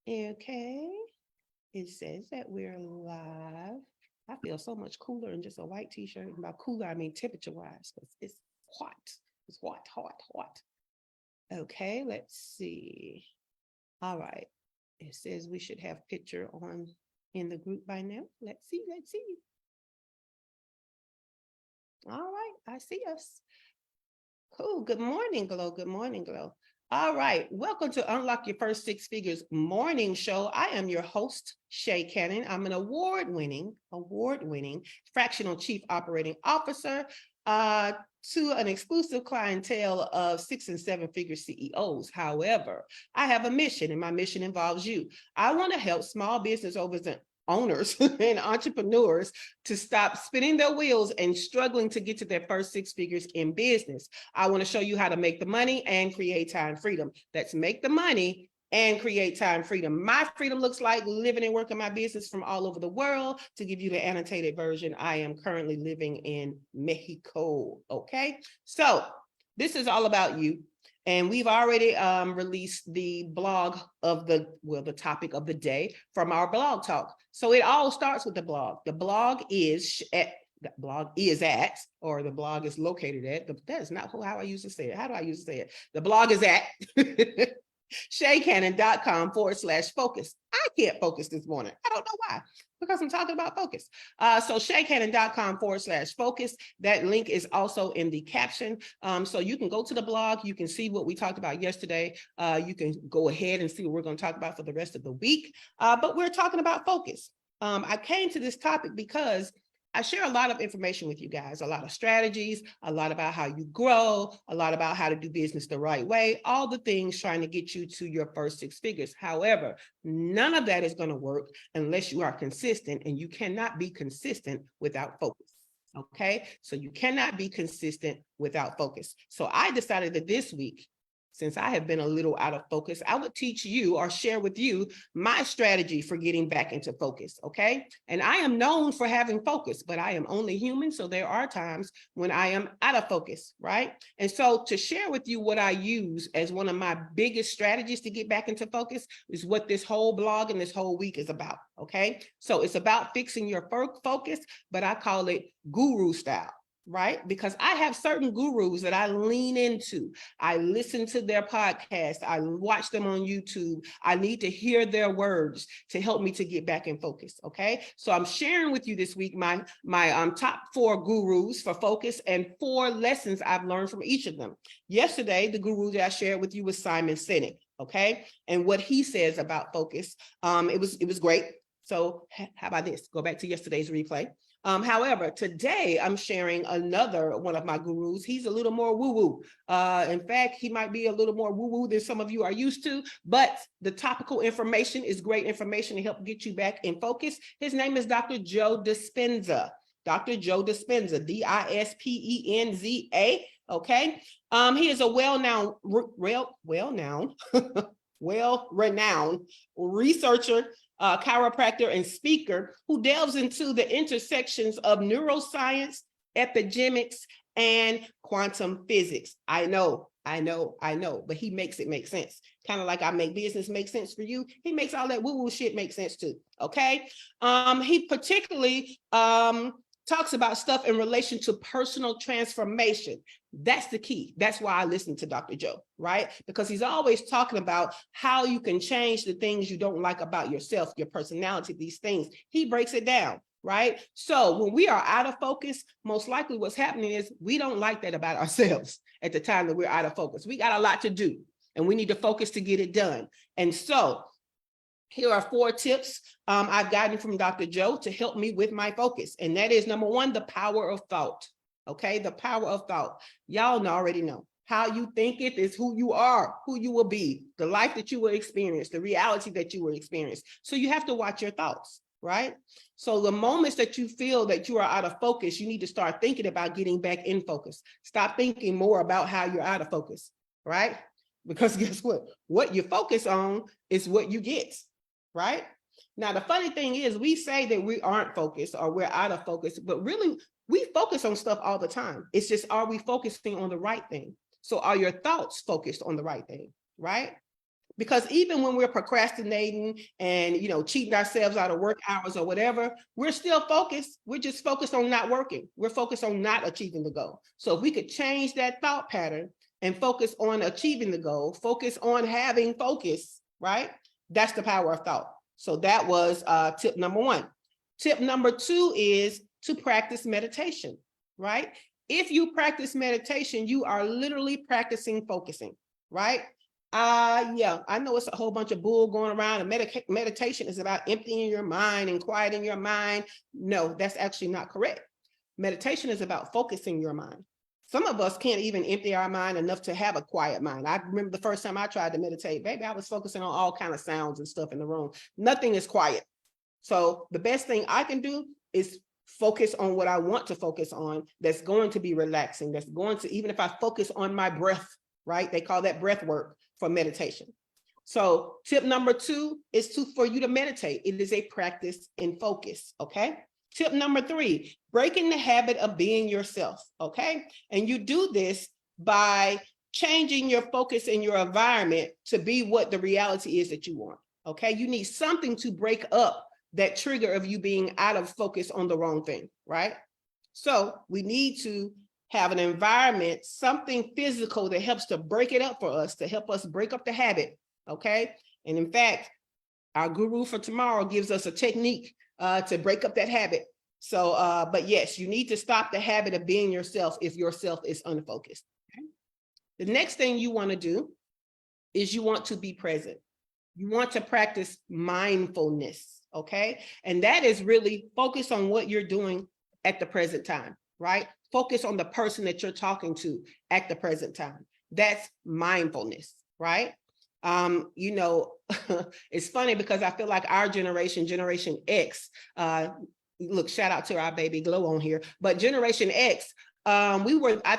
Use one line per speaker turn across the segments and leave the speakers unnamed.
Okay. It says that we're live. I feel so much cooler in just a white t-shirt. And by cooler, I mean temperature-wise, because it's hot. It's hot, hot, hot. Okay, let's see. All right. It says we should have picture on in the group by now. Let's see, let's see. All right, I see us. Cool. Good morning, Glow. Good morning, Glow. All right. Welcome to Unlock Your First Six Figures morning show. I am your host, Shay Cannon. I'm an award-winning fractional chief operating officer to an exclusive clientele of 6 and 7 figure CEOs. However, I have a mission, and my mission involves you. I want to help small business owners and entrepreneurs to stop spinning their wheels and struggling to get to their first 6 figures in business. I want to show you how to make the money and create time freedom. That's make the money and create time freedom. My freedom looks like living and working my business from all over the world. To give you the annotated version, I am currently living in Mexico. Okay, so this is all about you. And we've already released the blog of the topic of the day from our blog talk. So it all starts with the blog. The blog is located at, that is not how I used to say it. How do I used to say it? The blog is at shaycannon.com/focus. I can't focus this morning. I don't know why, because I'm talking about focus. So shaycannon.com/focus. That link is also in the caption. So you can go to the blog. You can see what we talked about yesterday. You can go ahead and see what we're going to talk about for the rest of the week. But we're talking about focus. I came to this topic because I share a lot of information with you guys, a lot of strategies, a lot about how you grow, a lot about how to do business the right way, all the things trying to get you to your first 6 figures. However, none of that is going to work unless you are consistent, and you cannot be consistent without focus. Okay, so you cannot be consistent without focus. So I decided that this week, since I have been a little out of focus, I would teach you or share with you my strategy for getting back into focus, okay? And I am known for having focus, but I am only human, so there are times when I am out of focus, right? And so to share with you what I use as one of my biggest strategies to get back into focus is what this whole blog and this whole week is about, okay? So it's about fixing your focus, but I call it guru style. Right? Because I have certain gurus that I lean into. I listen to their podcasts. I watch them on YouTube. I need to hear their words to help me to get back in focus. Okay. So I'm sharing with you this week my top 4 gurus for focus and 4 lessons I've learned from each of them. Yesterday, the guru that I shared with you was Simon Sinek. Okay. And what he says about focus, it was great. So how about this? Go back to yesterday's replay. However, today I'm sharing another one of my gurus. He's a little more woo-woo. In fact, he might be a little more woo-woo than some of you are used to, but the topical information is great information to help get you back in focus. His name is Dr. Joe Dispenza. Dr. Joe Dispenza, Dispenza. Okay. He is a well-renowned researcher, chiropractor, and speaker who delves into the intersections of neuroscience, epigenics, and quantum physics. I know, but he makes it make sense. Kind of like I make business make sense for you. He makes all that woo-woo shit make sense too, okay? He particularly talks about stuff in relation to personal transformation. That's the key. That's why I listen to Dr. Joe, right? Because he's always talking about how you can change the things you don't like about yourself, your personality, these things. He breaks it down, right? So when we are out of focus, most likely what's happening is we don't like that about ourselves at the time that we're out of focus. We got a lot to do, and we need to focus to get it done. And so here are 4 tips I've gotten from Dr. Joe to help me with my focus. And that is, number 1, the power of thought. Okay, the power of thought. Y'all already know. How you think it is who you are, who you will be, the life that you will experience, the reality that you will experience. So you have to watch your thoughts, right? So the moments that you feel that you are out of focus, you need to start thinking about getting back in focus. Stop thinking more about how you're out of focus, right? Because guess what? What you focus on is what you get. Right? Now, the funny thing is we say that we aren't focused or we're out of focus, but really we focus on stuff all the time. It's just, are we focusing on the right thing? So are your thoughts focused on the right thing? Right? Because even when we're procrastinating and, cheating ourselves out of work hours or whatever, we're still focused. We're just focused on not working. We're focused on not achieving the goal. So if we could change that thought pattern and focus on achieving the goal, focus on having focus, right? That's the power of thought. So that was tip number 1. Tip number 2 is to practice meditation, right? If you practice meditation, you are literally practicing focusing, right? Yeah, I know it's a whole bunch of bull going around, and meditation is about emptying your mind and quieting your mind. No, that's actually not correct. Meditation is about focusing your mind. Some of us can't even empty our mind enough to have a quiet mind. I remember the first time I tried to meditate, baby, I was focusing on all kinds of sounds and stuff in the room. Nothing is quiet. So the best thing I can do is focus on what I want to focus on. That's going to be relaxing. That's going to, even if I focus on my breath, right? They call that breath work for meditation. So tip number 2 is for you to meditate. It is a practice in focus, okay? Tip number 3, breaking the habit of being yourself, okay? And you do this by changing your focus in your environment to be what the reality is that you want, okay? You need something to break up that trigger of you being out of focus on the wrong thing, right? So we need to have an environment, something physical that helps to break it up for us, to help us break up the habit, okay? And in fact, our guru for tomorrow gives us a technique to break up that habit. So, but yes, you need to stop the habit of being yourself if yourself is unfocused. Okay? The next thing you want to do is you want to be present. You want to practice mindfulness, okay? And that is really focus on what you're doing at the present time, right? Focus on the person that you're talking to at the present time. That's mindfulness, right? It's funny because I feel like our generation, Generation X, look, shout out to our baby Glow on here, but Generation X, I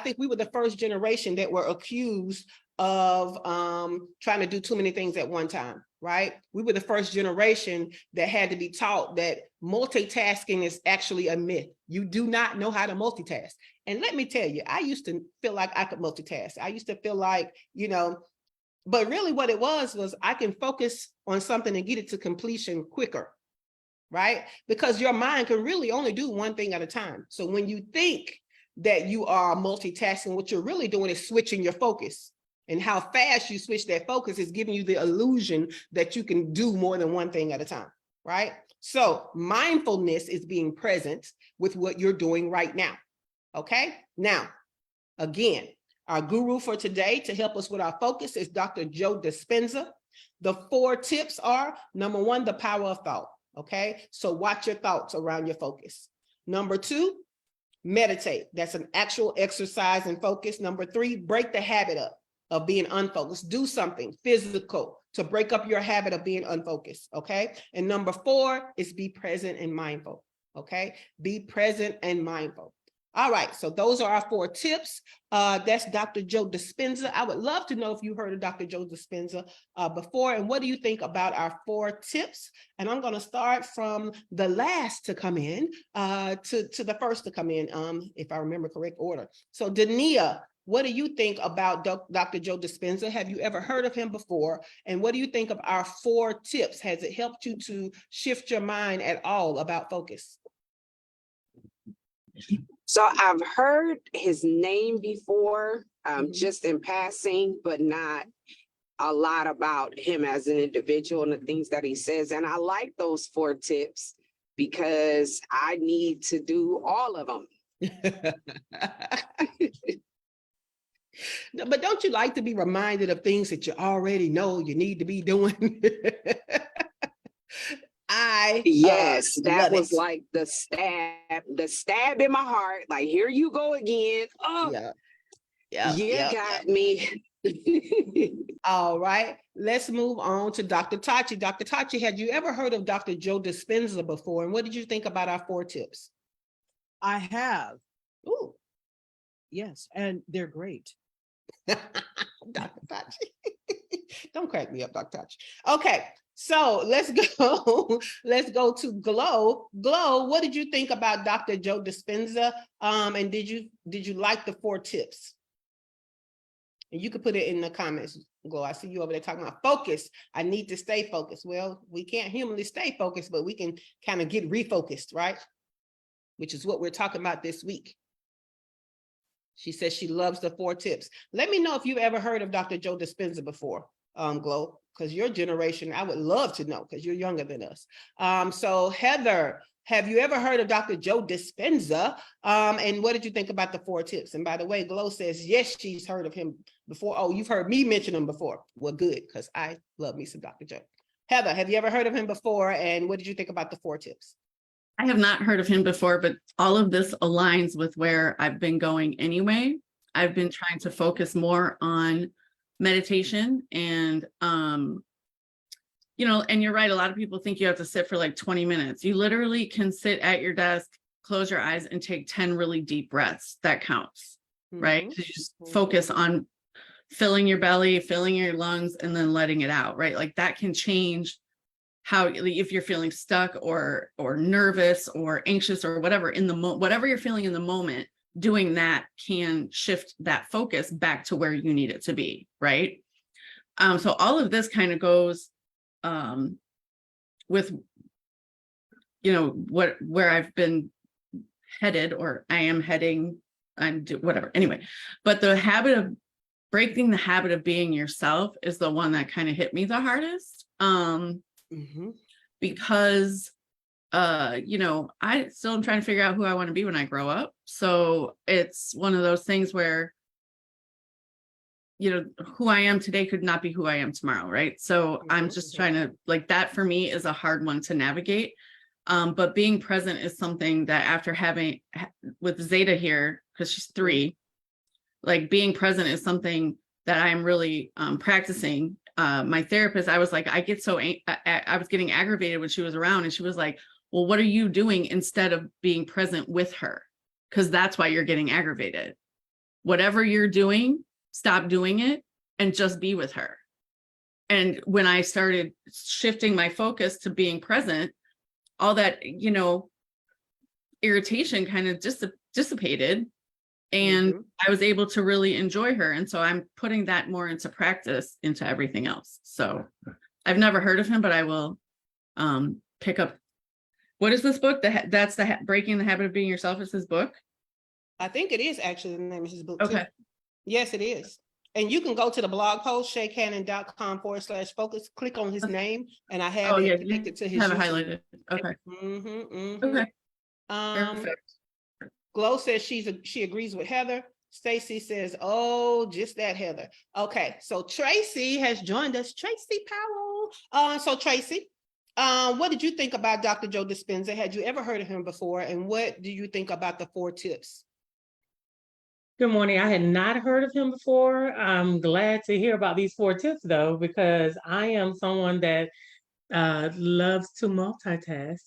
think we were the first generation that were accused of trying to do too many things at one time, right? We were the first generation that had to be taught that multitasking is actually a myth. You do not know how to multitask. And let me tell you, I used to feel like I could multitask. I used to feel like, but really what it was I can focus on something and get it to completion quicker, right? Because your mind can really only do one thing at a time. So when you think that you are multitasking, what you're really doing is switching your focus. And how fast you switch that focus is giving you the illusion that you can do more than one thing at a time, right? So mindfulness is being present with what you're doing right now, okay? Now, again, our guru for today to help us with our focus is Dr. Joe Dispenza. The 4 tips are, number 1, the power of thought, okay? So watch your thoughts around your focus. Number 2, meditate. That's an actual exercise and focus. Number 3, break the habit up of being unfocused. Do something physical to break up your habit of being unfocused, okay? And number 4 is be present and mindful, okay? Be present and mindful. All right, so those are our 4 tips. That's Dr. Joe Dispenza. I would love to know if you heard of Dr. Joe Dispenza before, and what do you think about our 4 tips? And I'm gonna start from the last to come in to the first to come in, if I remember correct order. So Dania, what do you think about Dr. Joe Dispenza? Have you ever heard of him before? And what do you think of our 4 tips? Has it helped you to shift your mind at all about focus?
So I've heard his name before, just in passing, but not a lot about him as an individual and the things that he says. And I like those 4 tips because I need to do all of them.
But don't you like to be reminded of things that you already know you need to be doing?
Yes, that was like the stab in my heart. Like, here you go again. Oh, yeah, got me.
All right, let's move on to Dr. Tachi. Dr. Tachi, had you ever heard of Dr. Joe Dispenza before? And what did you think about our 4 tips?
I have.
Ooh.
Yes, and they're great.
Dr. Tachi. Don't crack me up, Dr. Tachi. Okay, so let's go. Let's go to Glow. Glow, what did you think about Dr. Joe Dispenza? And did you like the 4 tips? And you could put it in the comments, Glow. I see you over there talking about focus. I need to stay focused. Well, we can't humanly stay focused, but we can kind of get refocused, right? Which is what we're talking about this week. She says she loves the 4 tips. Let me know if you've ever heard of Dr. Joe Dispenza before, Glow, because your generation, I would love to know because you're younger than us. So Heather, have you ever heard of Dr. Joe Dispenza? And what did you think about the 4 tips? And by the way, Glow says, yes, she's heard of him before. Oh, you've heard me mention him before. Well, good, because I love me some Dr. Joe. Heather, have you ever heard of him before? And what did you think about the 4 tips?
I have not heard of him before, but all of this aligns with where I've been going anyway. I've been trying to focus more on meditation and, you know, and you're right. A lot of people think you have to sit for like 20 minutes. You literally can sit at your desk, close your eyes and take 10 really deep breaths. That counts, right? To just focus on filling your belly, filling your lungs, and then letting it out, right? Like that can change how, if you're feeling stuck or nervous or anxious or whatever in the whatever you're feeling in the moment, doing that can shift that focus back to where you need it to be, right? So all of this kind of goes with, you know, where I've been headed, or I am heading, whatever. Anyway, but the habit of breaking the habit of being yourself is the one that kind of hit me the hardest. Because you know, I still am trying to figure out who I want to be when I grow up. So it's one of those things where, you know, who I am today could not be who I am tomorrow, right? So I'm just trying to, like, that for me is a hard one to navigate. But being present is something that after having with Zeta here, because she's 3, like being present is something that I'm really practicing. My therapist, I was like, I was getting aggravated when she was around, and she was like, well, what are you doing instead of being present with her? Because that's why you're getting aggravated. Whatever you're doing, stop doing it and just be with her. And when I started shifting my focus to being present, all that, you know, irritation kind of dissipated. And I was able to really enjoy her. And so I'm putting that more into practice into everything else. So I've never heard of him, but I will pick up. What is this book? That's the Breaking the Habit of Being Yourself is his book?
I think it is actually the name of his book.
Okay.
Too. Yes, it is. And you can go to the blog post, shaycannon.com/focus, click on his name, and I have it connected to his
have it
YouTube.
highlighted. Okay. Okay. Perfect.
Glow says she agrees with Heather. Stacy says, oh, just that, Heather. Okay, so Tracy has joined us. Tracy Powell. So Tracy, what did you think about Dr. Joe Dispenza? Had you ever heard of him before? And what do you think about the 4 tips?
Good morning. I had not heard of him before. I'm glad to hear about these 4 tips, though, because I am someone that loves to multitask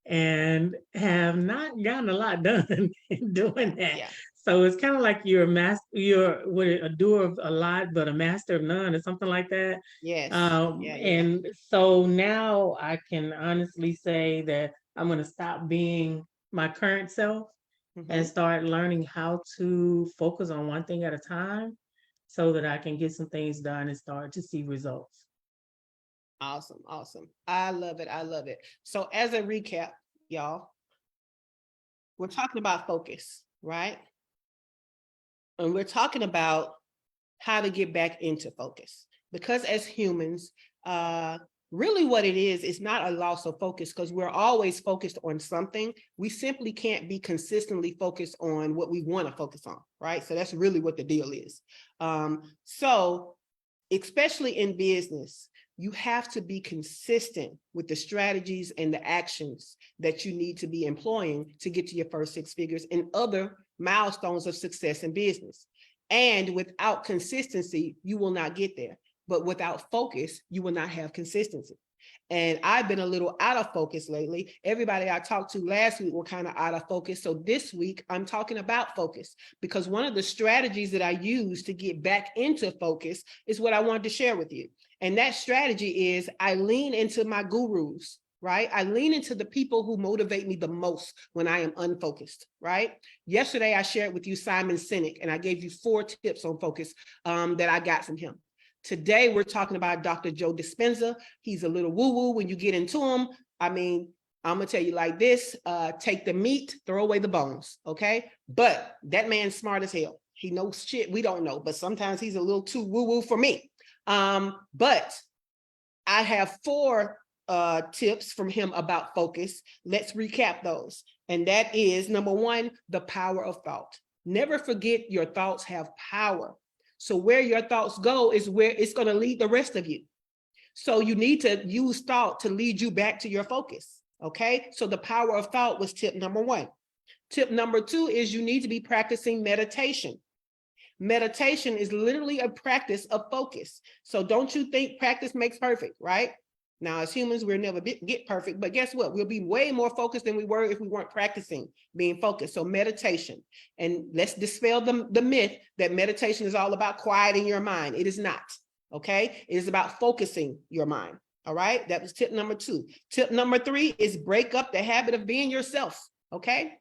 and have not gotten a lot done in doing that.
Yeah.
So it's kind of like you're a doer of a lot, but a master of none, or something like that.
Yes.
And so now I can honestly say that I'm going to stop being my current self and start learning how to focus on one thing at a time so that I can get some things done and start to see results.
Awesome. I love it. So as a recap, y'all, we're talking about focus, right? And we're talking about how to get back into focus, because as humans, really what it is not a loss of focus, because we're always focused on something. We simply can't be consistently focused on what we want to focus on, right? So that's really what the deal is. So especially in business, you have to be consistent with the strategies and the actions that you need to be employing to get to your first 6 figures and other milestones of success in business. And without consistency, you will not get there. But without focus, you will not have consistency. And I've been a little out of focus lately. Everybody I talked to last week were kind of out of focus. So this week I'm talking about focus, because one of the strategies that I use to get back into focus is what I wanted to share with you. And that strategy is I lean into my gurus. right? I lean into the people who motivate me the most when I am unfocused, right? Yesterday, I shared with you Simon Sinek, and I gave you 4 tips on focus that I got from him. Today, we're talking about Dr. Joe Dispenza. He's a little woo-woo when you get into him. I mean, I'm going to tell you like this, take the meat, throw away the bones, okay? But that man's smart as hell. He knows shit we don't know, but sometimes he's a little too woo-woo for me. But I have 4 tips from him about focus. Let's recap those. And that is, number 1, the power of thought. Never forget your thoughts have power. So where your thoughts go is where it's going to lead the rest of you. So you need to use thought to lead you back to your focus. Okay. So the power of thought was tip number 1. Tip number 2 is you need to be practicing meditation. Meditation is literally a practice of focus. So don't you think practice makes perfect, right? Now, as humans, we'll never get perfect, but guess what? We'll be way more focused than we were if we weren't practicing being focused. So meditation, and let's dispel the myth that meditation is all about quieting your mind. It is not, okay? It is about focusing your mind, all right? That was tip number 2. Tip number 3 is break up the habit of being yourself, okay?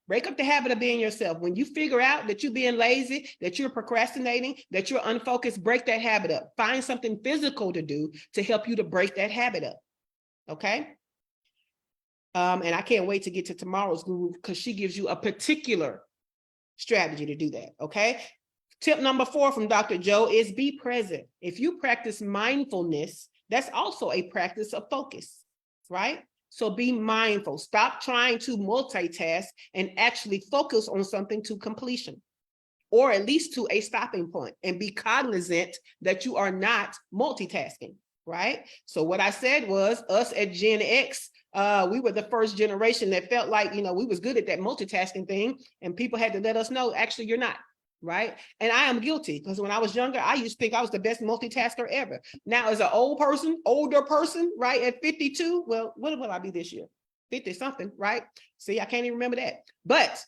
Break up the habit of being yourself. When you figure out that you're being lazy, that you're procrastinating, that you're unfocused, break that habit up. Find something physical to do to help you to break that habit up. Okay? And I can't wait to get to tomorrow's guru because she gives you a particular strategy to do that. Okay? Tip number 4 from Dr. Joe is be present. If you practice mindfulness, that's also a practice of focus, right? So be mindful. Stop trying to multitask and actually focus on something to completion, or at least to a stopping point, and be cognizant that you are not multitasking, right? So what I said was us at Gen X, we were the first generation that felt like, we was good at that multitasking thing, and people had to let us know, actually, you're not. Right. And I am guilty because when I was younger, I used to think I was the best multitasker ever. Now, as an older person, right, at 52, well, what will I be this year? 50 something, right? See, I can't even remember that. But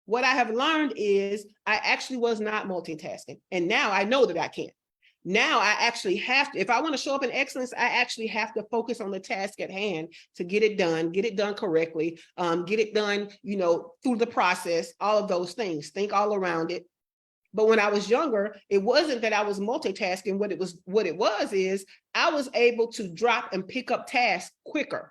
what I have learned is I actually was not multitasking. And now I know that I can. Now I actually have to, if I want to show up in excellence, I actually have to focus on the task at hand to get it done correctly, get it done, through the process, all of those things, think all around it. But when I was younger, it wasn't that I was multitasking. What it was is I was able to drop and pick up tasks quicker.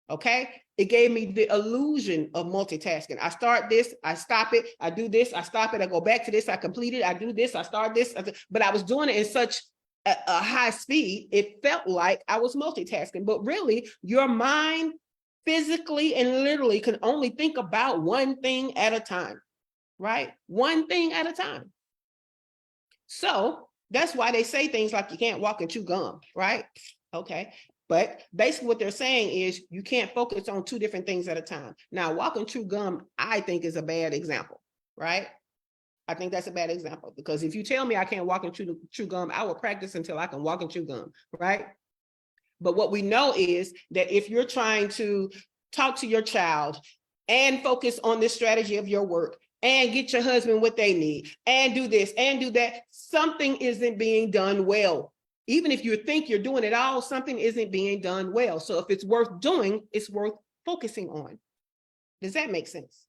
Okay. It gave me the illusion of multitasking. I start this, I stop it, I do this, I stop it, I go back to this, I complete it, I do this, I start this. But I was doing it in such a high speed, it felt like I was multitasking. But really, your mind physically and literally can only think about one thing at a time. Right? One thing at a time. So that's why they say things like you can't walk and chew gum, right? Okay. But basically what they're saying is you can't focus on 2 different things at a time. Now, walk and chew gum, I think is a bad example, right? I think that's a bad example because if you tell me I can't walk and chew gum, I will practice until I can walk and chew gum, right? But what we know is that if you're trying to talk to your child and focus on this strategy of your work, and get your husband what they need, and do this and do that, something isn't being done well. Even if you think you're doing it all, something isn't being done well. So if it's worth doing, it's worth focusing on. Does that make sense?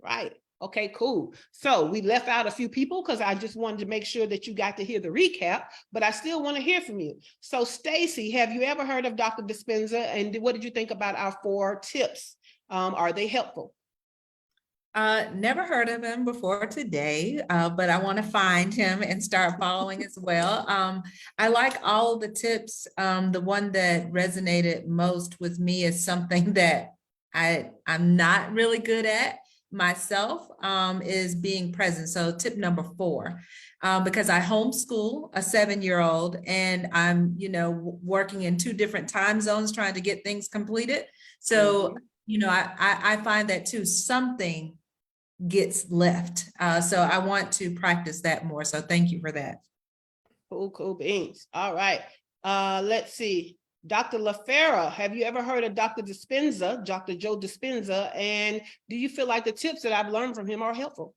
Right. Okay, cool. So we left out a few people because I just wanted to make sure that you got to hear the recap, but I still want to hear from you. So Stacy, have you ever heard of Dr. Dispenza? And what did you think about our 4 tips? Are they helpful?
Never heard of him before today, but I want to find him and start following as well. I like all the tips. The one that resonated most with me is something that I'm not really good at myself, is being present. So tip number 4, because I homeschool a 7-year-old and I'm, working in 2 different time zones trying to get things completed. So, I find that too, something gets left. So I want to practice that more. So thank you for that.
Cool beans. All right. Let's see. Dr. LaFera, have you ever heard of Dr. Dispenza, Dr. Joe Dispenza? And do you feel like the tips that I've learned from him are helpful?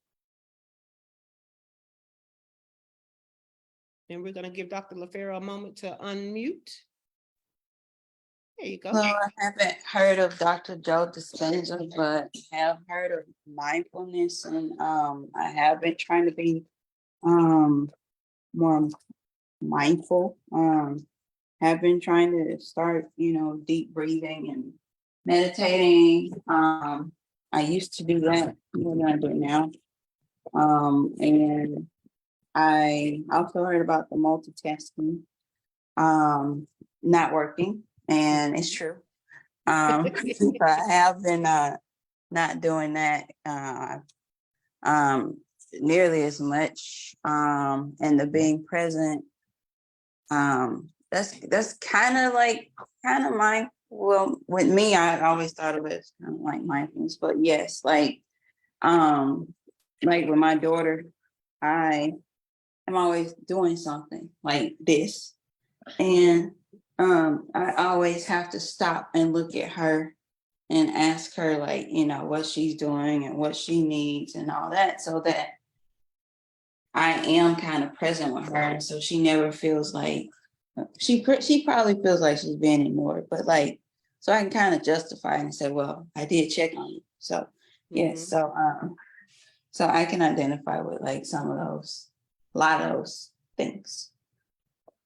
And we're going to give Dr. LaFera a moment to unmute. There you go.
So I haven't heard of Dr. Joe Dispenza, but have heard of mindfulness, and I have been trying to be more mindful. Have been trying to start, deep breathing and meditating. I used to do that more than I do now. And I also heard about the multitasking not working, and it's true. So I have been not doing that nearly as much. And the being present, that's kind of my, well, with me, I always thought of it as kind of like mindfulness, but yes, like with my daughter, I am always doing something like this, and I always have to stop and look at her and ask her, like, what she's doing and what she needs and all that, so that I am kind of present with her. So she never feels like she probably feels like she's being ignored, but like, so I can kind of justify it and say, well, I did check on you. So yes, so I can identify with like a lot of those things.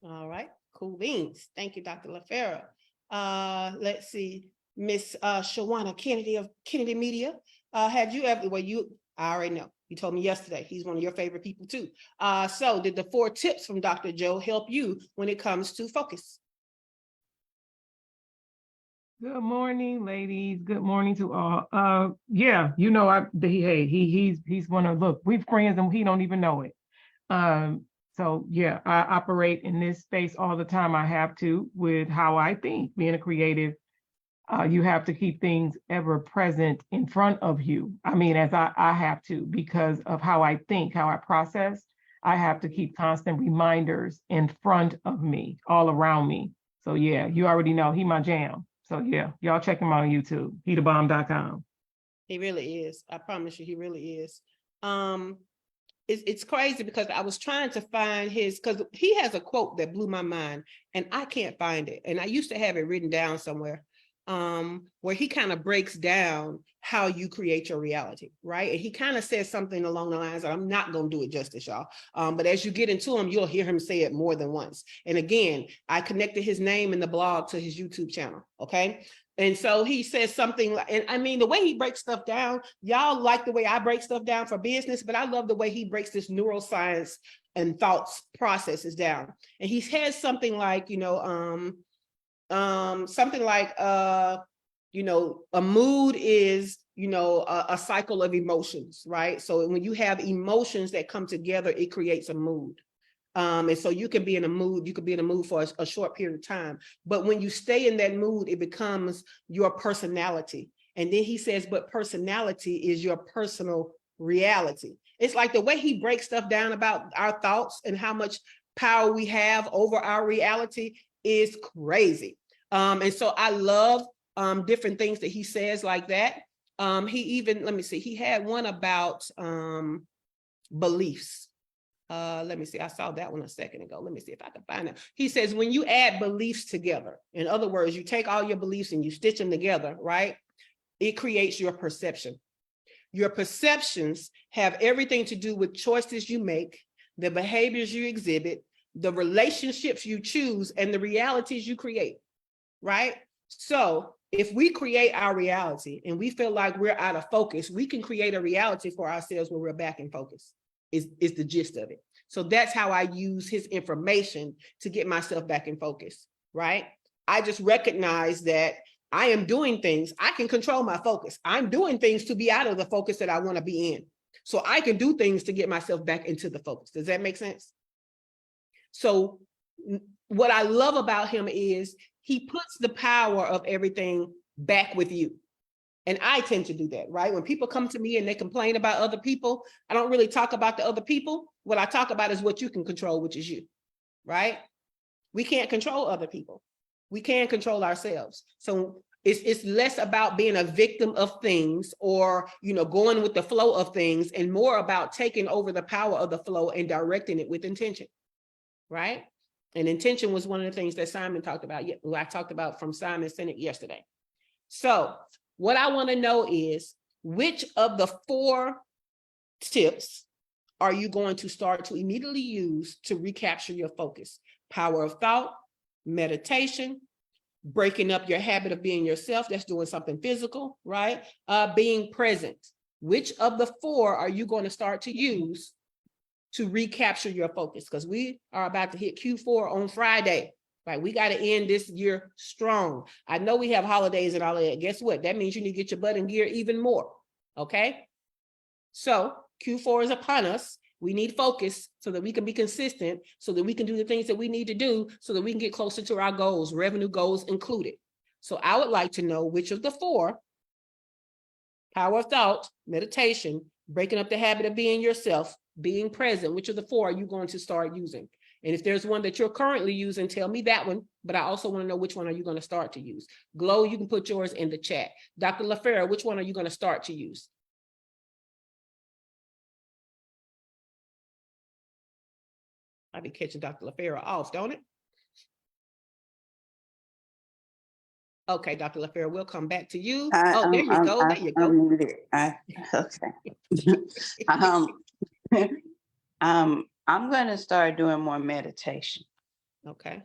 All right, cool beans. Thank you, Dr. LaFera. Let's see, Miss Shawana Kennedy of Kennedy Media. Have you ever, I already know, you told me yesterday, he's one of your favorite people too. So did the 4 tips from Dr. Joe help you when it comes to focus?
Good morning, ladies. Good morning to all. Yeah, he's one of, look, we're friends and he don't even know it. So yeah, I operate in this space all the time. I have to, with how I think. Being a creative, you have to keep things ever present in front of you. I mean, as I have to, because of how I think, how I process, I have to keep constant reminders in front of me, all around me. So yeah, you already know he my jam. So yeah, y'all check him out on YouTube, HeTheBomb.com.
He really is. I promise you, he really is. It's crazy because I was trying to find because he has a quote that blew my mind and I can't find it. And I used to have it written down somewhere, where he kind of breaks down how you create your reality, right? And he kind of says something along the lines that I'm not going to do it justice, y'all. But as you get into him, you'll hear him say it more than once. And again, I connected his name in the blog to his YouTube channel, okay? And so he says something, and I mean, the way he breaks stuff down, y'all like the way I break stuff down for business, but I love the way he breaks this neuroscience and thoughts processes down. And he has something like, a mood is, a cycle of emotions, right? So when you have emotions that come together, it creates a mood. And so you could be in a mood for a short period of time. But when you stay in that mood, it becomes your personality. And then he says, but personality is your personal reality. It's like the way he breaks stuff down about our thoughts and how much power we have over our reality is crazy. And so I love different things that he says like that. He even, let me see, he had one about beliefs. Let me see, I saw that one a second ago. Let me see if I can find it. He says, when you add beliefs together, in other words, you take all your beliefs and you stitch them together, right? It creates your perception. Your perceptions have everything to do with choices you make, the behaviors you exhibit, the relationships you choose, and the realities you create, right? So if we create our reality and we feel like we're out of focus, we can create a reality for ourselves where we're back in focus. Is the gist of it. So that's how I use his information to get myself back in focus, right? I just recognize that I am doing things. I can control my focus. I'm doing things to be out of the focus that I want to be in. So I can do things to get myself back into the focus. Does that make sense? So what I love about him is he puts the power of everything back with you. And I tend to do that, right? When people come to me and they complain about other people, I don't really talk about the other people. What I talk about is what you can control, which is you, right? We can't control other people. We can control ourselves. So it's less about being a victim of things or, going with the flow of things, and more about taking over the power of the flow and directing it with intention, right? And intention was one of the things that Simon talked about. I talked about from Simon Sinek yesterday. So what I want to know is, which of the 4 tips are you going to start to immediately use to recapture your focus? Power of thought, meditation, breaking up your habit of being yourself. That's doing something physical, right? Being present. Which of the 4 are you going to start to use to recapture your focus? Because we are about to hit Q4 on Friday, right? We got to end this year strong. I know we have holidays and all of that. Guess what? That means you need to get your butt in gear even more. Okay. So Q4 is upon us. We need focus so that we can be consistent, so that we can do the things that we need to do, so that we can get closer to our goals, revenue goals included. So I would like to know which of the 4, power of thought, meditation, breaking up the habit of being yourself, being present, which of the 4 are you going to start using? And if there's one that you're currently using, tell me that one, but I also want to know which one are you going to start to use. Glow, you can put yours in the chat. Dr. LaFera, which one are you going to start to use? I'll be catching Dr. LaFera off, don't it? Okay, Dr. LaFera, we'll come back to you. Oh, there you go. There you go.
I'm muted. Okay. I'm going to start doing more meditation.
Okay.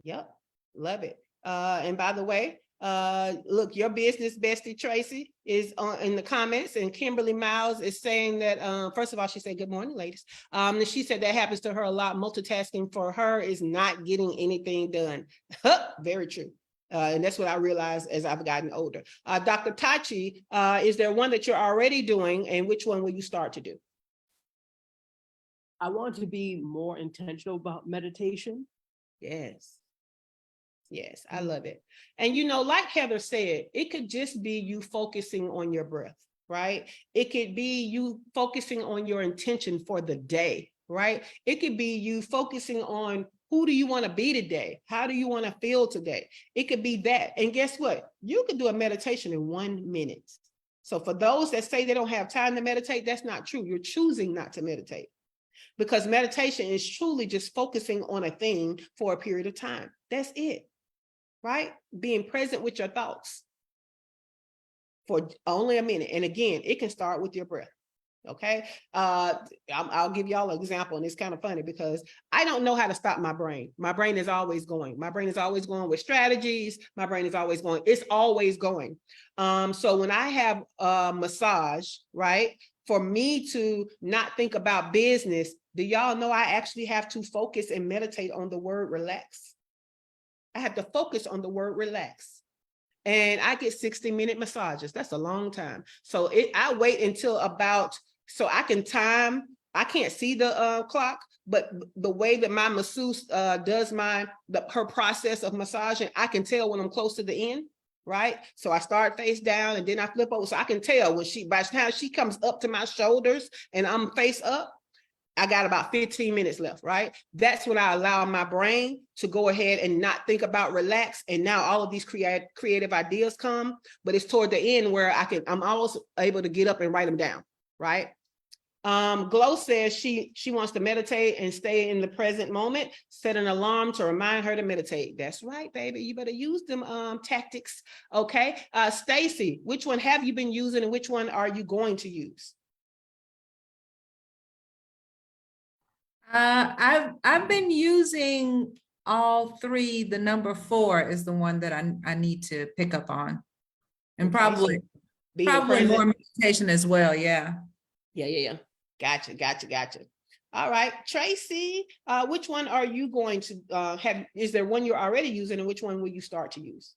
Yep. Love it. And by the way, look, your business bestie Tracy is in the comments, and Kimberly Miles is saying that first of all, she said good morning, ladies. And she said that happens to her a lot. Multitasking for her is not getting anything done. Very true. And that's what I realized as I've gotten older. Dr. Tachi, is there one that you're already doing, and which one will you start to do?
I want to be more intentional about meditation.
Yes. Yes, I love it. And like Heather said, it could just be you focusing on your breath, right? It could be you focusing on your intention for the day, right? It could be you focusing on who do you want to be today? How do you want to feel today? It could be that. And guess what? You could do a meditation in 1 minute. So for those that say they don't have time to meditate, that's not true. You're choosing not to meditate, because meditation is truly just focusing on a thing for a period of time. That's it. Right? Being present with your thoughts for only a minute. And again, it can start with your breath. Okay. I'll give y'all an example, and it's kind of funny because I don't know how to stop my brain. My brain is always going. My brain is always going with strategies. My brain is always going. It's always going. So when I have a massage, right, for me to not think about business, do y'all know I actually have to focus and meditate on the word relax? I have to focus on the word relax. And I get 60-minute massages. That's a long time. So I wait until so I can time. I can't see the clock, but the way that my masseuse does her process of massaging, I can tell when I'm close to the end, right? So I start face down and then I flip over. So I can tell by the time she comes up to my shoulders and I'm face up, I got about 15 minutes left, right? That's when I allow my brain to go ahead and not think about relax. And now all of these creative ideas come, but it's toward the end where I'm always able to get up and write them down, right? Glow says she wants to meditate and stay in the present moment, set an alarm to remind her to meditate. That's right, baby. You better use them tactics, okay? Stacy, which one have you been using and which one are you going to use?
I've been using all 3. The number 4 is the one that I need to pick up on, and probably more meditation as well. Yeah.
Yeah. Gotcha. All right, Tracy, which one are you going to have? Is there one you're already using, and which one will you start to use?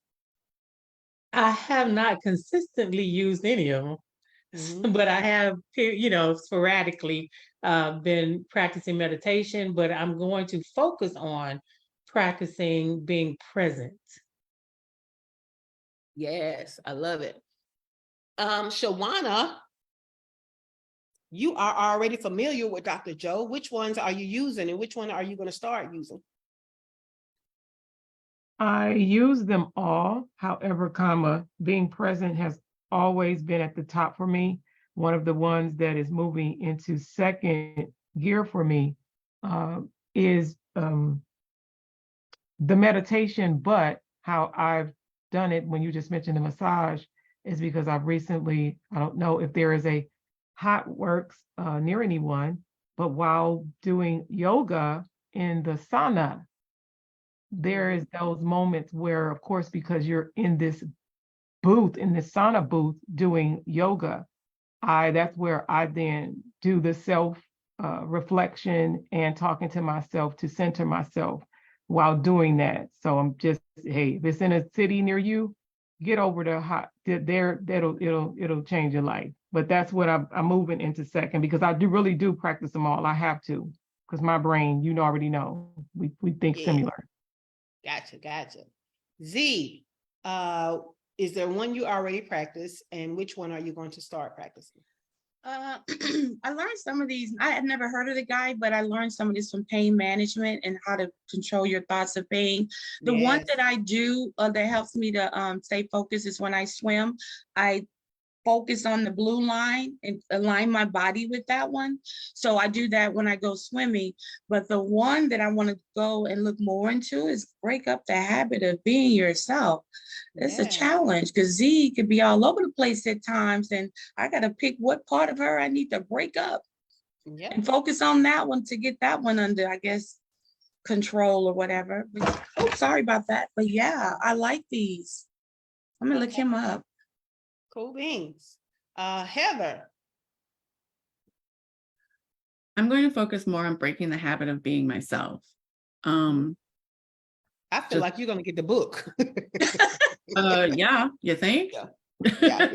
I have not consistently used any of them. But I have, sporadically been practicing meditation, but I'm going to focus on practicing being present.
Yes, I love it. Shawana, you are already familiar with Dr. Joe. Which ones are you using, and which one are you going to start using?
I use them all. However, being present has always been at the top for me. One of the ones that is moving into second gear for me is the meditation, but how I've done it when you just mentioned the massage is because I've recently, I don't know if there is a hot works near anyone, but while doing yoga in the sauna, there is those moments where, of course, because you're in this booth, in this sauna booth doing yoga, that's where I then do the self reflection and talking to myself to center myself while doing that. So I'm just, hey, if it's in a city near you, get over to it'll change your life. But that's what I'm moving into second, because I really do practice them all. I have to, because my brain, already know, we think similar.
Gotcha. Z, is there one you already practice, and which one are you going to start practicing?
I learned some of these. I had never heard of the guy, but I learned some of this from pain management and how to control your thoughts of pain. The one
Yes.
that I do that helps me to stay focused is when I swim. I focus on the blue line and align my body with that one. So I do that when I go swimming. But the one that I want to go and look more into is break up the habit of being yourself. It's a
Yeah.
challenge because Z could be all over the place at times, and I got to pick what part of her I need to break up
Yep.
and focus on that one to get that one under, I guess, control or whatever. Oh, sorry about that. But yeah, I like these. I'm gonna look him up.
Cool beans. Heather.
I'm going to focus more on breaking the habit of being myself.
I feel
Just-
like you're gonna get the book.
Yeah, you think?
Yeah.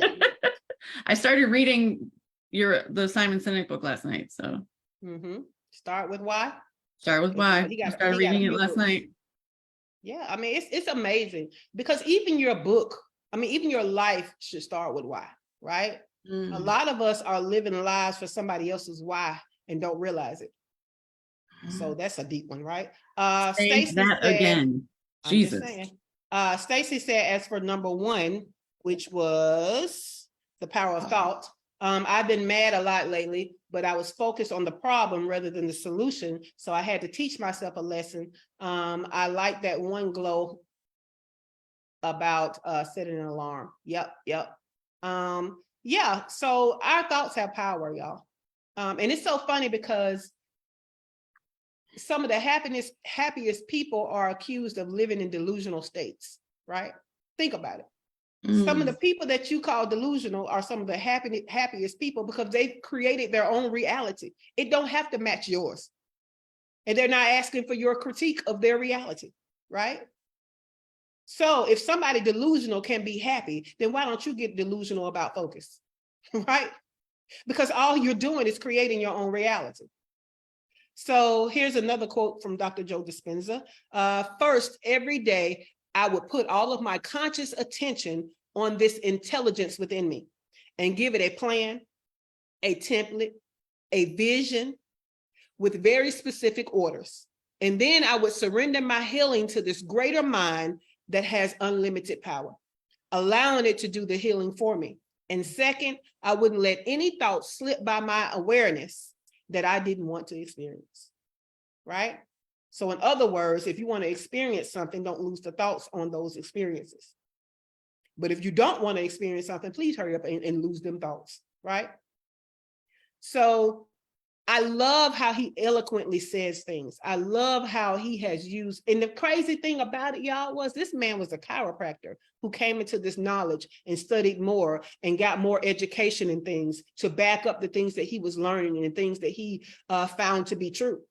I started reading the Simon Sinek book last night, so
Mm-hmm. Start with why.
start with why.
He got-
I
he
started
got a
reading it
few
last
books.
night.
Yeah, I mean, it's amazing because even your book, even your life should start with why, right? A lot of us are living lives for somebody else's why and don't realize it. So that's a deep one, right?
Say
Stacey
that
said,
again.
I'm
Jesus.
just saying. Stacey said, as for number one, which was the power of thought. I've been mad a lot lately, but I was focused on the problem rather than the solution. So I had to teach myself a lesson. I like that one glow about setting an alarm. Yep. Yeah, so our thoughts have power, y'all. And it's so funny because some of the happiest people are accused of living in delusional states, right? Think about it. Some of the people that you call delusional are some of the happiest people because they've created their own reality. It don't have to match yours. And they're not asking for your critique of their reality, right? So if somebody delusional can be happy, then why don't you get delusional about focus, right? Because all you're doing is creating your own reality. So here's another quote from Dr. Joe Dispenza. First, every day, I would put all of my conscious attention on this intelligence within me and give it a plan, a template, a vision with very specific orders. And then I would surrender my healing to this greater mind that has unlimited power, allowing it to do the healing for me. And second, I wouldn't let any thoughts slip by my awareness that I didn't want to experience, right? So in other words, if you want to experience something, don't lose the thoughts on those experiences. But if you don't want to experience something, please hurry up and lose them thoughts, right? So I love how he eloquently says things. I love how he has used, and the crazy thing about it, y'all, was this man was a chiropractor who came into this knowledge and studied more and got more education and things to back up the things that he was learning and things that he found to be true.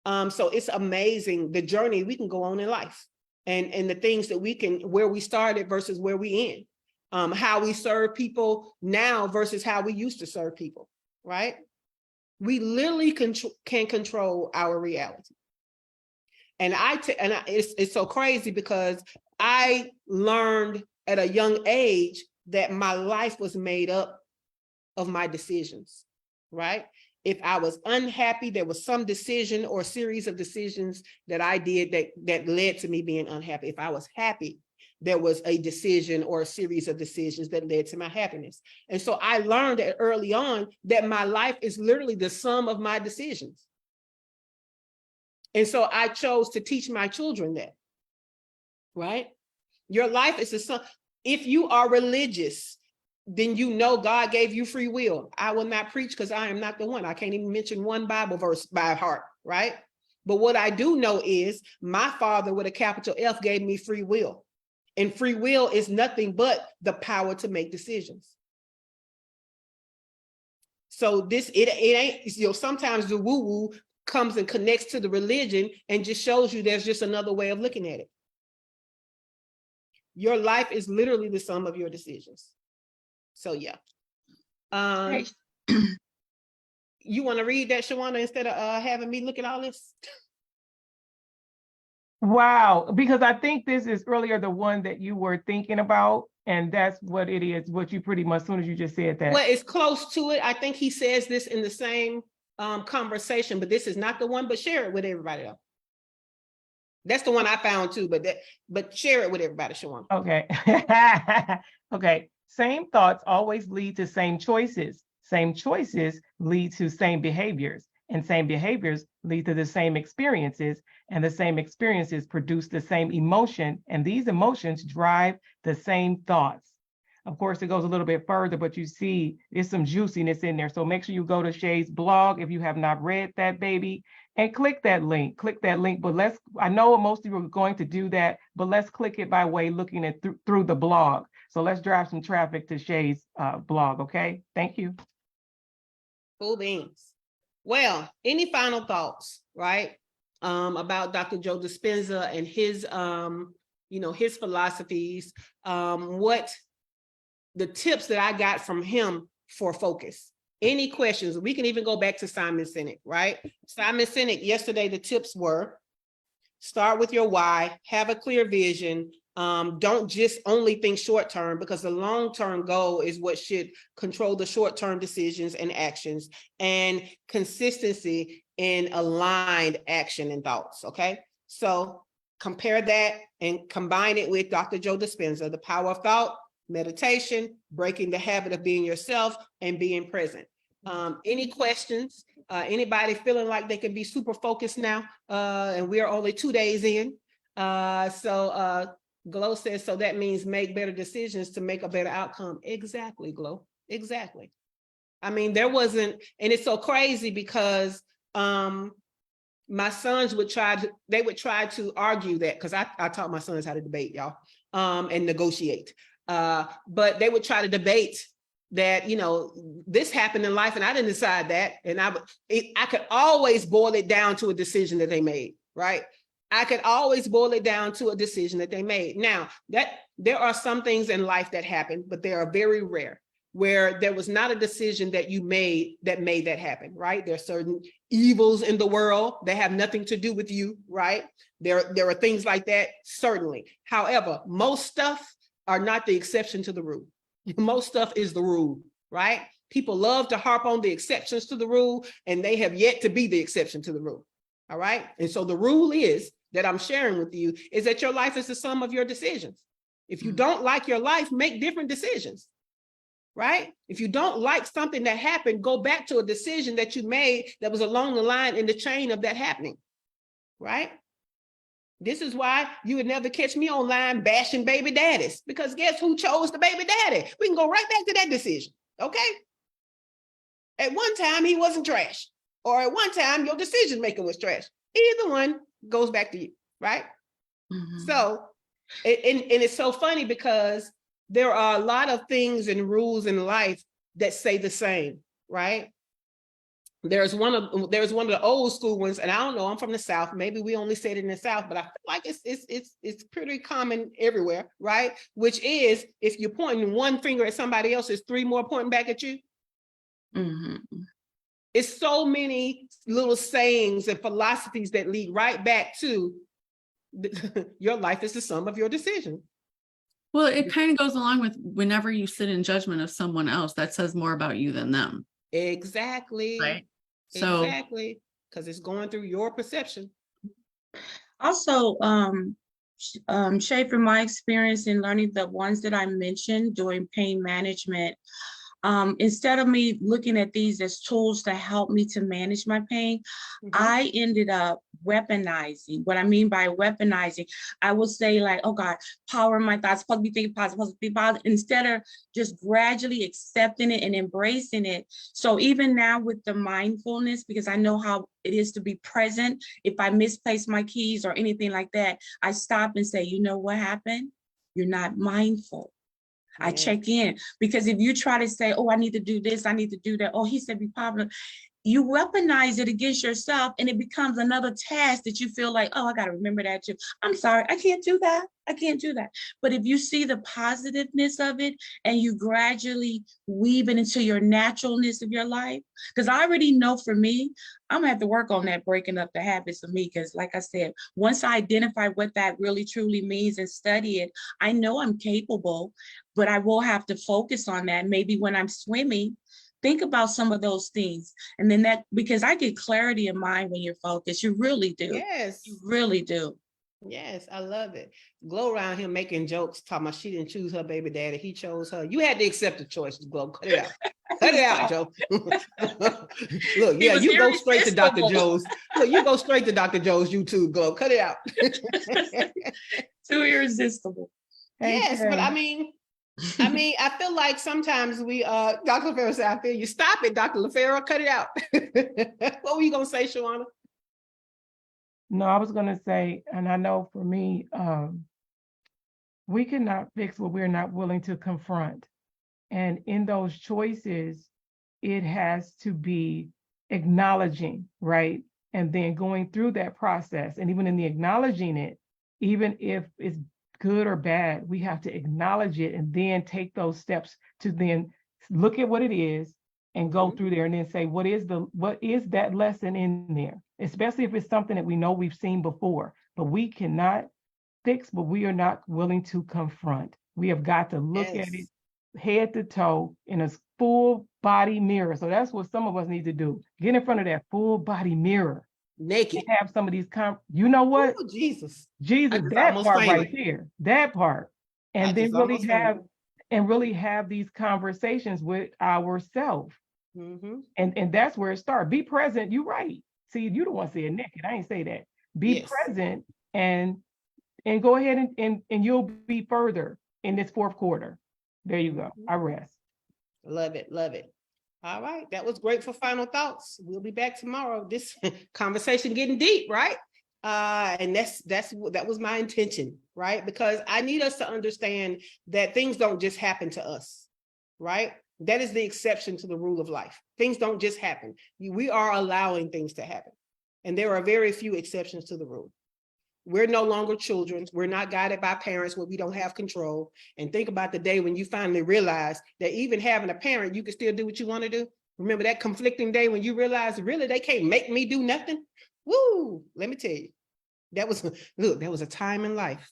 So it's amazing the journey we can go on in life and the things that we can, where we started versus where we end, how we serve people now versus how we used to serve people, right? We literally can control our reality. And it's so crazy because I learned at a young age that my life was made up of my decisions, right? If I was unhappy, there was some decision or series of decisions that I did that led to me being unhappy. If I was happy, there was a decision or a series of decisions that led to my happiness. And so I learned early on that my life is literally the sum of my decisions. And so I chose to teach my children that, right? Your life is a son. If you are religious, then you know God gave you free will. I will not preach because I am not the one. I can't even mention one Bible verse by heart, right? But what I do know is my Father with a capital F gave me free will. And free will is nothing but the power to make decisions. So this, it ain't, you know, sometimes the woo-woo comes and connects to the religion and just shows you there's just another way of looking at it. Your life is literally the sum of your decisions. So yeah. You want to read that, Shawana, instead of having me look at all this?
Wow, because I think this is earlier the one that you were thinking about, and that's what it is, what you pretty much, as soon as you just said that.
Well, it's close to it. I think he says this in the same conversation, but this is not the one, but share it with everybody else. That's the one I found too, but share it with everybody, Shawana.
Okay. Okay. Same thoughts always lead to same choices. Same choices lead to same behaviors, and same behaviors lead to the same experiences, and the same experiences produce the same emotion, and these emotions drive the same thoughts. Of course, it goes a little bit further, but you see there's some juiciness in there. So make sure you go to Shay's blog if you have not read that, baby, and click that link. But I know most of you are going to do that, but let's click it by way looking at through the blog. So let's drive some traffic to Shay's blog, okay? Thank you.
Cool beans. Well, any final thoughts, right? About Dr. Joe Dispenza and his, his philosophies, what the tips that I got from him for focus. Any questions? We can even go back to Simon Sinek, right? Simon Sinek, yesterday, the tips were start with your why, have a clear vision. Don't just only think short term, because the long-term goal is what should control the short-term decisions and actions, and consistency in aligned action and thoughts. Okay. So compare that and combine it with Dr. Joe Dispenza, the power of thought, meditation, breaking the habit of being yourself, and being present. Any questions? Anybody feeling like they can be super focused now? And we're only 2 days in. Glow says, so that means make better decisions to make a better outcome. Exactly, Glow. Exactly. I mean, there wasn't, and it's so crazy because my sons would try to argue that, because I taught my sons how to debate, y'all, and negotiate. But they would try to debate that, this happened in life and I didn't decide that. And I could always boil it down to a decision that they made, right? I could always boil it down to a decision that they made. Now, that there are some things in life that happen, but they are very rare, where there was not a decision that you made that happen, right? There are certain evils in the world that have nothing to do with you, right? There are things like that, certainly. However, most stuff are not the exception to the rule. Most stuff is the rule, right? People love to harp on the exceptions to the rule, and they have yet to be the exception to the rule, all right? And so the rule is that I'm sharing with you is that your life is the sum of your decisions. If you don't like your life, make different decisions, right? If you don't like something that happened, go back to a decision that you made that was along the line in the chain of that happening, right? This is why you would never catch me online bashing baby daddies, because guess who chose the baby daddy? We can go right back to that decision, okay? At one time, he wasn't trash, or at one time, your decision making was trash. Either one goes back to you, right? Mm-hmm. So, and it's so funny because there are a lot of things and rules in life that say the same, right? There's one of the old school ones, and I don't know, I'm from the South. Maybe we only say it in the South, but I feel like it's pretty common everywhere, right? Which is, if you're pointing one finger at somebody else, there's 3 more pointing back at you. Mm-hmm. It's so many little sayings and philosophies that lead right back to your life is the sum of your decision.
Well, it kind of goes along with whenever you sit in judgment of someone else, that says more about you than them.
Exactly.
Right. So
exactly, because it's going through your perception.
Also, Shay, from my experience in learning the ones that I mentioned doing pain management, Instead of me looking at these as tools to help me to manage my pain, I ended up weaponizing. What I mean by weaponizing, I would say like, oh God, power my thoughts, supposed to be thinking positive, supposed to be positive, instead of just gradually accepting it and embracing it. So even now with the mindfulness, because I know how it is to be present, if I misplace my keys or anything like that, I stop and say, you know what happened? You're not mindful. I check in, because if you try to say, oh, I need to do this, I need to do that. Oh, he said be popular. You weaponize it against yourself, and it becomes another task that you feel like, oh, I got to remember that too. I'm sorry, I can't do that. I can't do that. But if you see the positiveness of it and you gradually weave it into your naturalness of your life, because I already know for me, I'm gonna have to work on that, breaking up the habits of me. Because like I said, once I identify what that really truly means and study it, I know I'm capable, but I will have to focus on that. Maybe when I'm swimming, think about some of those things. And then that, because I get clarity in mind when you're focused. You really do.
Yes.
You really do.
Yes, I love it. Glow around here making jokes, talking about she didn't choose her baby daddy, he chose her. You had to accept the choice, Glow. Cut it out. Cut it out, Joe. Look, yeah, you go straight to Dr. Joe's. Look, you go straight to Dr. Joe's YouTube, Glow. Cut it out.
Too irresistible.
Yes, but I mean, I feel like sometimes we, Dr. LaFero said, I feel you. Stop it, Dr. LaFero, cut it out. What were you gonna say, Shawana?
No, I was gonna say, and I know for me, we cannot fix what we're not willing to confront. And in those choices, it has to be acknowledging, right? And then going through that process. And even in the acknowledging it, even if it's good or bad, we have to acknowledge it and then take those steps to then look at what it is and go through there and then say, what is that lesson in there? Especially if it's something that we know we've seen before, but we cannot fix what we are not willing to confront. We have got to look at it head to toe in a full body mirror. So that's what some of us need to do. Get in front of that full body mirror.
Naked.
Have some of these, you know what?
Oh, Jesus.
That part right there, that part. And then really have these conversations with ourselves. And that's where it starts. Be present. You're right. See, you don't want to say it naked. I ain't say that. Be present and go ahead and you'll be further in this fourth quarter. There you go. I rest.
Love it. Love it. All right. That was great for final thoughts. We'll be back tomorrow. This conversation getting deep, right? And that was my intention, right? Because I need us to understand that things don't just happen to us, right? That is the exception to the rule of life. Things don't just happen. We are allowing things to happen. And there are very few exceptions to the rule. We're no longer children. We're not guided by parents where we don't have control. And think about the day when you finally realize that even having a parent, you can still do what you want to do. Remember that conflicting day when you realize, really, they can't make me do nothing? Woo, let me tell you, that was a time in life.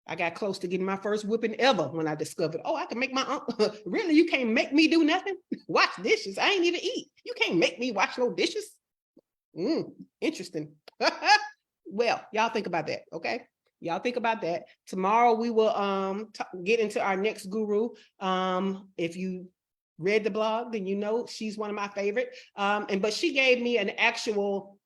I got close to getting my first whipping ever when I discovered, oh, I can make my own. Really, you can't make me do nothing? Wash dishes. I ain't even eat. You can't make me wash no dishes. Interesting. Well, y'all think about that, okay? Y'all think about that. Tomorrow we will get into our next guru. If you read the blog, then you know she's one of my favorite. But she gave me an actual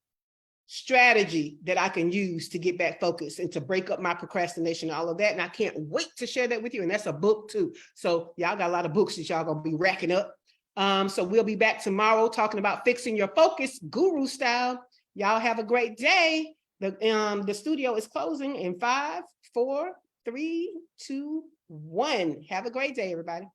strategy that I can use to get back focused and to break up my procrastination and all of that. And I can't wait to share that with you. And that's a book too. So y'all got a lot of books that y'all gonna be racking up. So we'll be back tomorrow talking about fixing your focus, guru style. Y'all have a great day. The studio is closing in 5, 4, 3, 2, 1. Have a great day, everybody.